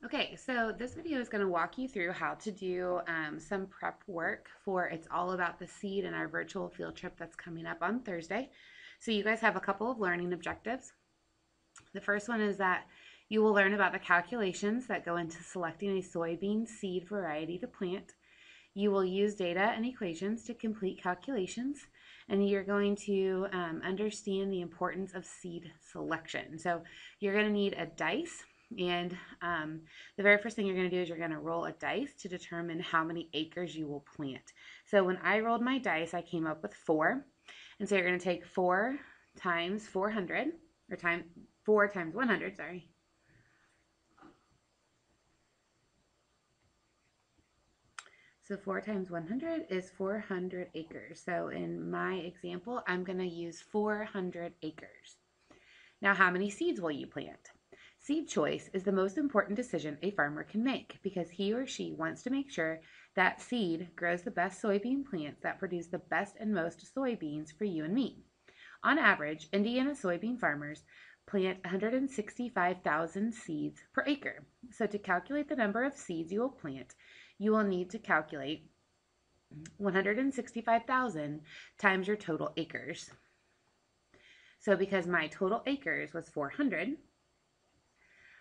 Okay, so this video is going to walk you through how to do some prep work for It's All About the Seed in our virtual field trip that's coming up on Thursday. So you guys have a couple of learning objectives. The first one is that you will learn about the calculations that go into selecting a soybean seed variety to plant. You will use data and equations to complete calculations, and you're going to understand the importance of seed selection. So you're going to need a dice. And the very first thing you're going to do is you're going to roll a dice to determine how many acres you will plant. So when I rolled my dice, I came up with 4. And so you're going to take 4 times 400, or 4 times 100, sorry. So 4 times 100 is 400 acres. So in my example, I'm going to use 400 acres. Now, how many seeds will you plant? Seed choice is the most important decision a farmer can make because he or she wants to make sure that seed grows the best soybean plants that produce the best and most soybeans for you and me. On average, Indiana soybean farmers plant 165,000 seeds per acre. So to calculate the number of seeds you will plant, you will need to calculate 165,000 times your total acres. So because my total acres was 400,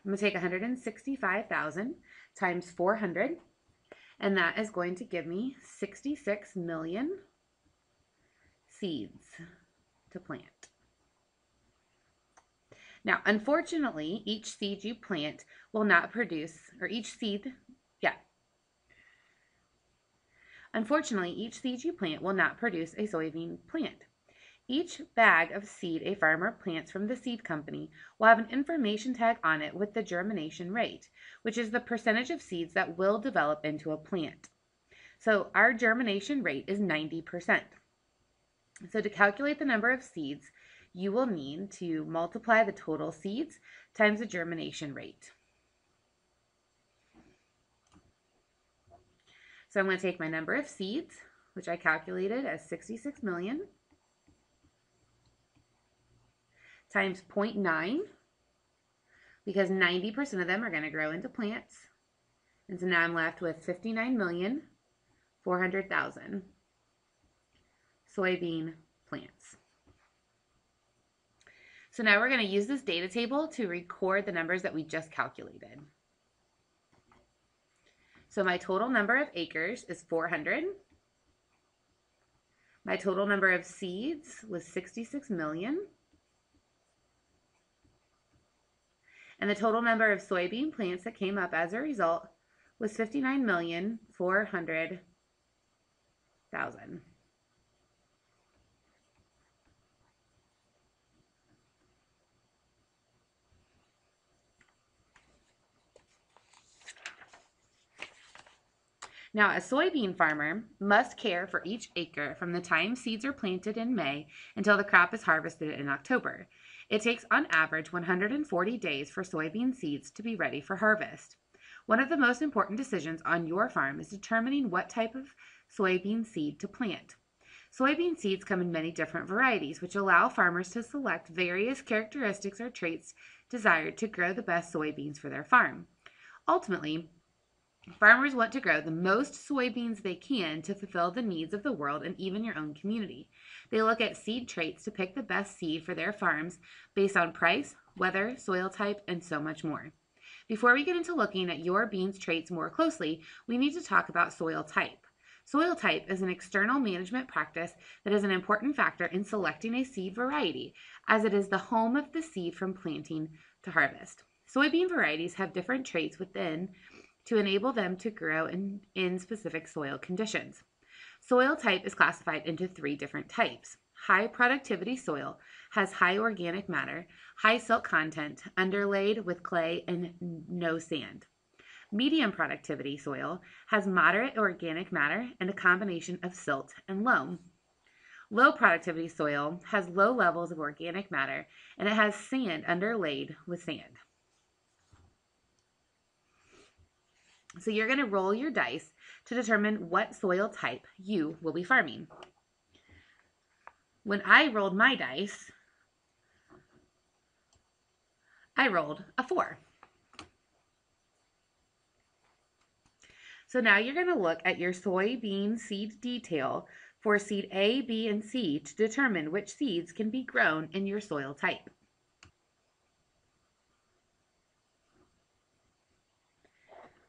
I'm going to take 165,000 times 400, and that is going to give me 66 million seeds to plant. Now, unfortunately, each seed you plant will not produce, or Unfortunately, each seed you plant will not produce a soybean plant. Each bag of seed a farmer plants from the seed company will have an information tag on it with the germination rate, which is the percentage of seeds that will develop into a plant. So our germination rate is 90%. So to calculate the number of seeds, you will need to multiply the total seeds times the germination rate. So I'm going to take my number of seeds, which I calculated as 66 million, times 0.9, because 90% of them are going to grow into plants. And so now I'm left with 59,400,000 soybean plants. So now we're going to use this data table to record the numbers that we just calculated. So my total number of acres is 400. My total number of seeds was 66 million. And the total number of soybean plants that came up as a result was 59,400,000. Now, a soybean farmer must care for each acre from the time seeds are planted in May until the crop is harvested in October. It takes on average 140 days for soybean seeds to be ready for harvest. One of the most important decisions on your farm is determining what type of soybean seed to plant. Soybean seeds come in many different varieties, which allow farmers to select various characteristics or traits desired to grow the best soybeans for their farm. Ultimately, farmers want to grow the most soybeans they can to fulfill the needs of the world and even your own community. They look at seed traits to pick the best seed for their farms based on price, weather, soil type, and so much more. Before we get into looking at your beans traits more closely, we need to talk about soil type. Soil type is an external management practice that is an important factor in selecting a seed variety, as it is the home of the seed from planting to harvest. Soybean varieties have different traits within to enable them to grow in specific soil conditions. Soil type is classified into 3 different types. High productivity soil has high organic matter, high silt content, underlaid with clay, and no sand. Medium productivity soil has moderate organic matter and a combination of silt and loam. Low productivity soil has low levels of organic matter and it has sand underlaid with sand. So you're going to roll your dice to determine what soil type you will be farming. When I rolled my dice, I rolled a 4. So now you're going to look at your soybean seed detail for seed A, B, and C to determine which seeds can be grown in your soil type.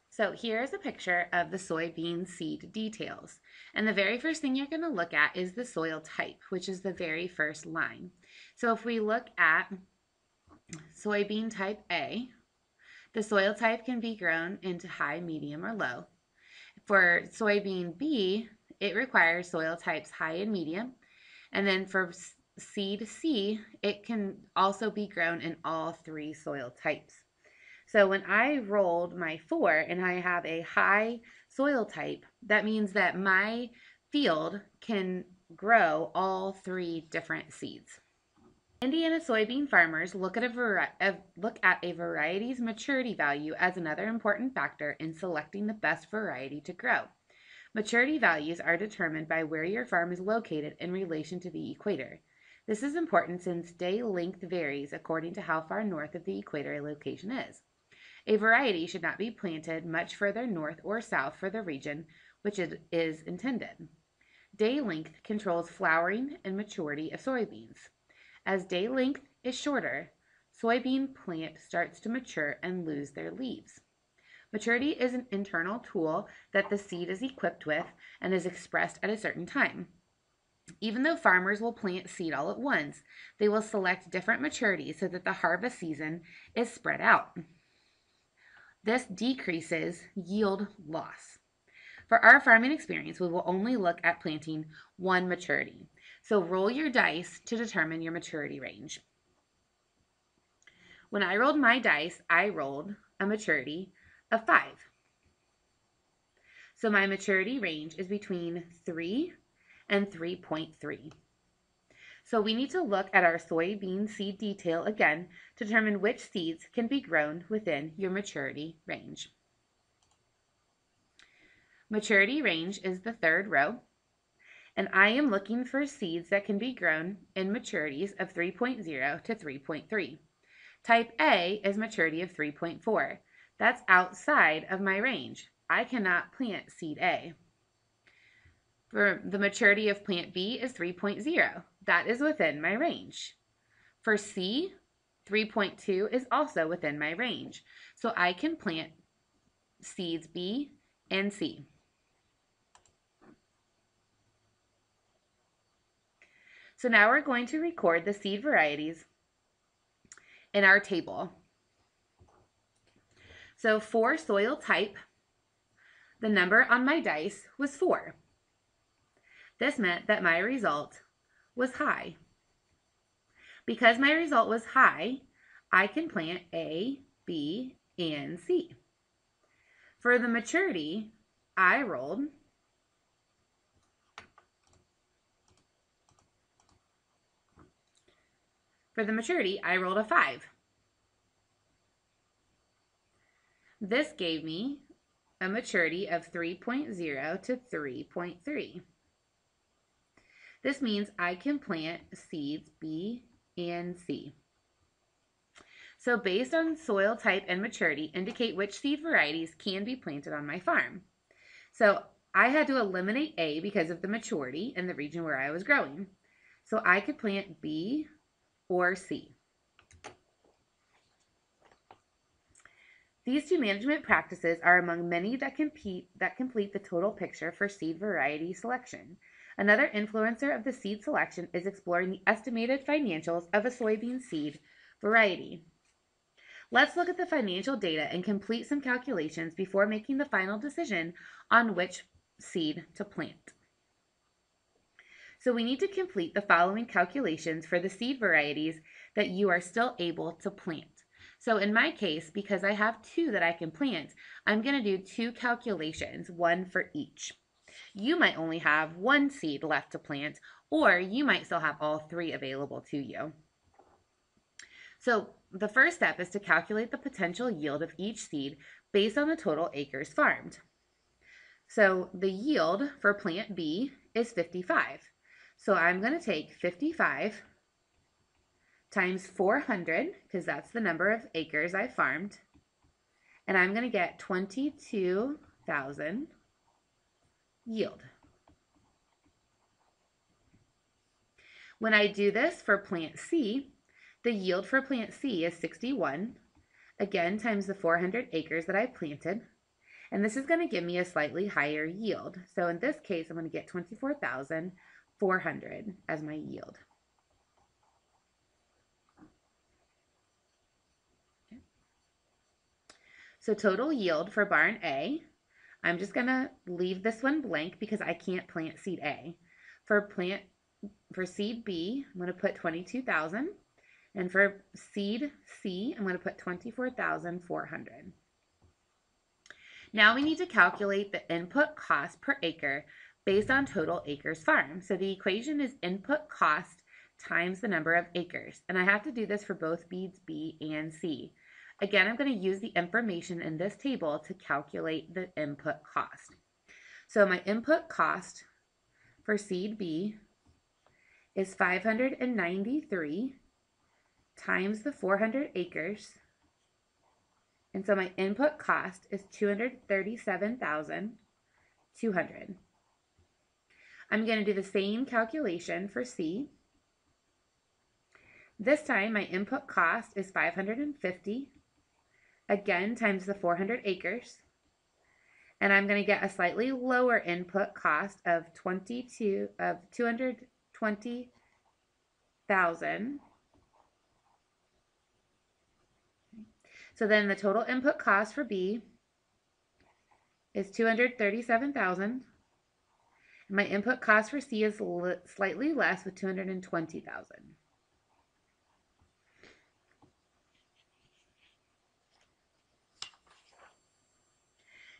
So here is a picture of the soybean seed details. And the very first thing you're going to look at is the soil type, which is the very first line. So if we look at soybean type A, the soil type can be grown into high, medium, or low. For soybean B, it requires soil types high and medium. And then for seed C, it can also be grown in all three soil types. So when I rolled my 4 and I have a high soil type, that means that my field can grow all three different seeds. Indiana soybean farmers look at a variety's maturity value as another important factor in selecting the best variety to grow. Maturity values are determined by where your farm is located in relation to the equator. This is important since day length varies according to how far north of the equator a location is. A variety should not be planted much further north or south for the region which it is intended. Day length controls flowering and maturity of soybeans. As day length is shorter, soybean plant starts to mature and lose their leaves. Maturity is an internal tool that the seed is equipped with and is expressed at a certain time. Even though farmers will plant seed all at once, they will select different maturities so that the harvest season is spread out. This decreases yield loss. For our farming experience, we will only look at planting one maturity. So roll your dice to determine your maturity range. When I rolled my dice, I rolled a maturity of 5. So my maturity range is between 3 and 3.3. So we need to look at our soybean seed detail again to determine which seeds can be grown within your maturity range. Maturity range is the third row, and I am looking for seeds that can be grown in maturities of 3.0 to 3.3. Type A is maturity of 3.4. That's outside of my range. I cannot plant seed A. For the maturity of plant B is 3.0. That is within my range. For C, 3.2 is also within my range. So I can plant seeds B and C. So now we're going to record the seed varieties in our table. So for soil type, the number on my dice was 4. This meant that my result was high. Because my result was high, I can plant A, B, and C. For the maturity, I rolled a 5. This gave me a maturity of 3.0 to 3.3. This means I can plant seeds B and C. So based on soil type and maturity, indicate which seed varieties can be planted on my farm. So I had to eliminate A because of the maturity in the region where I was growing. So I could plant B or C. These two management practices are among many that complete the total picture for seed variety selection. Another influencer of the seed selection is exploring the estimated financials of a soybean seed variety. Let's look at the financial data and complete some calculations before making the final decision on which seed to plant. So we need to complete the following calculations for the seed varieties that you are still able to plant. So in my case, because I have 2 that I can plant, I'm going to do 2 calculations, one for each. You might only have 1 seed left to plant, or you might still have all 3 available to you. So the first step is to calculate the potential yield of each seed based on the total acres farmed. So the yield for plant B is 55. So I'm going to take 55 times 400, because that's the number of acres I farmed, and I'm going to get 22,000 yield. When I do this for plant C, the yield for plant C is 61, again times the 400 acres that I planted, and this is going to give me a slightly higher yield. So in this case, I'm going to get 24,400 as my yield. Okay. So total yield for barn A, I'm just going to leave this one blank because I can't plant seed A. For seed B, I'm going to put 22,000. And for seed C, I'm going to put 24,400. Now we need to calculate the input cost per acre based on total acres farmed. So the equation is input cost times the number of acres. And I have to do this for both beads B and C. Again, I'm going to use the information in this table to calculate the input cost. So my input cost for seed B is 593 times the 400 acres. And so my input cost is 237,200. I'm going to do the same calculation for C. This time my input cost is 550, again times the 400 acres. And I'm going to get a slightly lower input cost of 220,000. So then the total input cost for B is 237,000. My input cost for C is slightly less with 220,000.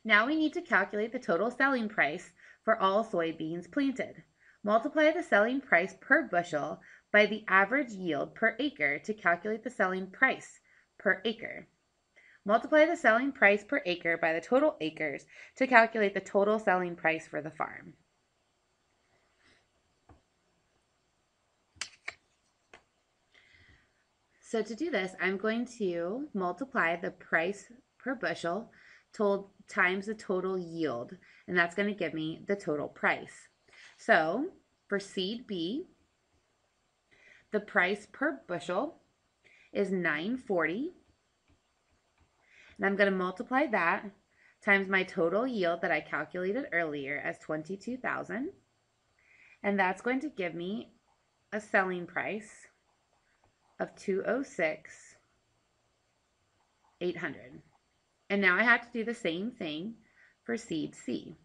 Now we need to calculate the total selling price for all soybeans planted. Multiply the selling price per bushel by the average yield per acre to calculate the selling price per acre. Multiply the selling price per acre by the total acres to calculate the total selling price for the farm. So to do this, I'm going to multiply the price per bushel times the total yield, and that's going to give me the total price. So for seed B, the price per bushel is $9.40. And I'm going to multiply that times my total yield that I calculated earlier as 22,000. And that's going to give me a selling price of $206,800. And now I have to do the same thing for seed C.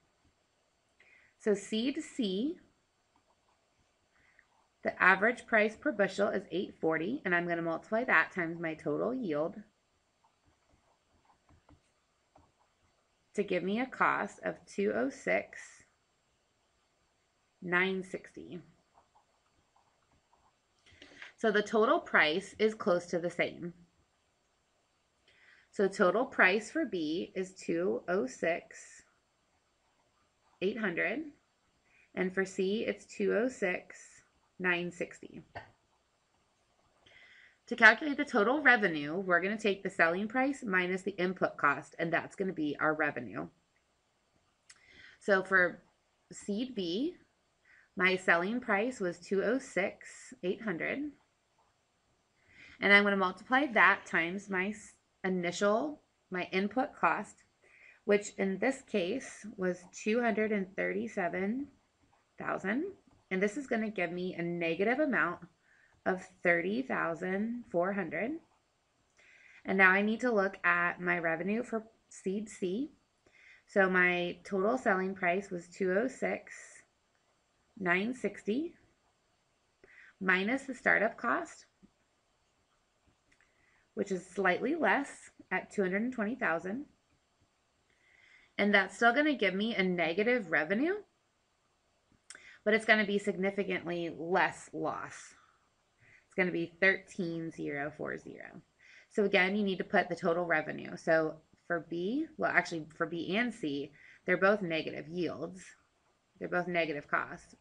So seed C, the average price per bushel is $8.40, and I'm going to multiply that times my total yield to give me a cost of $206,960. So the total price is close to the same. So total price for B is $206,800, and for C it's $206,960. To calculate the total revenue, we're going to take the selling price minus the input cost, and that's going to be our revenue. So for seed B, my selling price was $206,800, and I'm going to multiply that times my input cost, which in this case was $237,000, and this is going to give me a negative amount of $30,400. And now I need to look at my revenue for seed C. So my total selling price was $206,960 minus the startup cost, which is slightly less at $220,000. And that's still going to give me a negative revenue, but it's going to be significantly less loss. It's going to be $13,040. So again, you need to put the total revenue. So for B, well actually for B and C, they're both negative yields. They're both negative cost.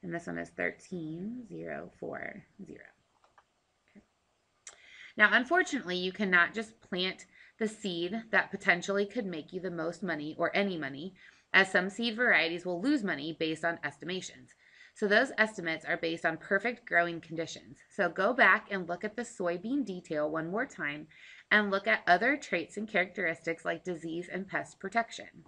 And this one is $13,040. Okay. Now unfortunately, you cannot just plant the seed that potentially could make you the most money or any money, as some seed varieties will lose money based on estimations. So those estimates are based on perfect growing conditions. So go back and look at the soybean detail one more time and look at other traits and characteristics like disease and pest protection.